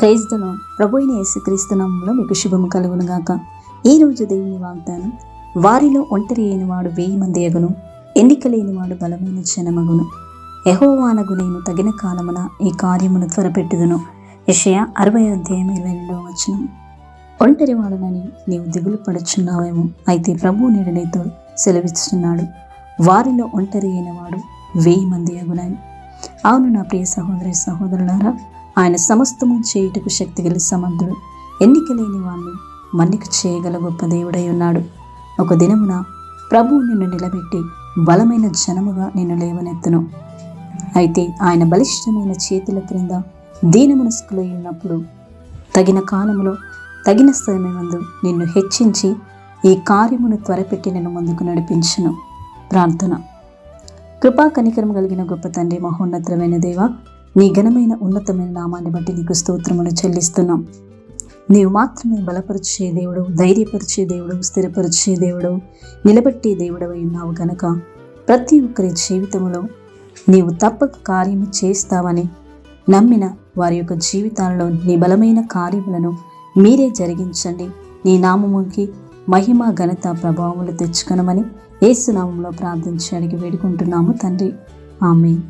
Praise the lord. ప్రభు అయిన యేసుక్రీస్తు నామములో మీకు శుభము కలుగును గాక. ఈ రోజు దేవుని వాగ్దానం, వారిలో ఒంటరి అయిన వాడు 1000 మంది అగును, ఎన్నిక లేనివాడు బలమైన జనమగును. యెహోవానగు నేను తగిన కాలమున ఈ కార్యమును త్వరపెట్టుదును. యెషయా 60:22. ఒంటరి వాడనని నీవు దిగులు పడుచున్నావేమో, అయితే ప్రభువు నేడు నీతో సెలవిస్తున్నాడు, వారిలో ఒంటరి అయిన వాడు 1000 మంది అగునని. అవును నా ప్రియ సహోదరి సహోదరులారా, ఆయన సమస్తము చేయుటకు శక్తి గల సమర్థుడు. ఎన్నిక లేని వాణ్ణి మన్నిక చేయగల గొప్ప దేవుడై ఉన్నాడు. ఒక దినమున ప్రభువు నిన్ను నిలబెట్టి బలమైన జనముగా నిన్ను లేవనెత్తును. అయితే ఆయన బలిష్టమైన చేతుల క్రింద దీన మనస్కులై ఉన్నప్పుడు తగిన కాలములో తగిన సమయమందు నిన్ను హెచ్చించి ఈ కార్యమును త్వరపెట్టి నిన్ను ముందుకు నడిపించును. ప్రార్థన. కృపా కనికరం కలిగిన గొప్ప తండ్రి, మహోన్నతమైన దేవ, నీ ఘనమైన ఉన్నతమైన నామాన్ని బట్టి నీకు స్తోత్రములు చెల్లిస్తున్నాం. నీవు మాత్రమే బలపరిచే దేవుడు, ధైర్యపరిచే దేవుడు, స్థిరపరిచే దేవుడు, నిలబెట్టే దేవుడవై ఉన్నావు గనక ప్రతి ఒక్కరి జీవితంలో నీవు తప్పక కార్యము చేస్తావని నమ్మిన వారి యొక్క జీవితాలలో నీ బలమైన కార్యములను మీరే జరిగించండి. నీ నామముకి మహిమ, ఘనత, ప్రభావములు తెచ్చుకొనమని యేసు నామములో ప్రార్థించి అడిగి వేడుకుంటున్నాము తండ్రి. ఆమేన్.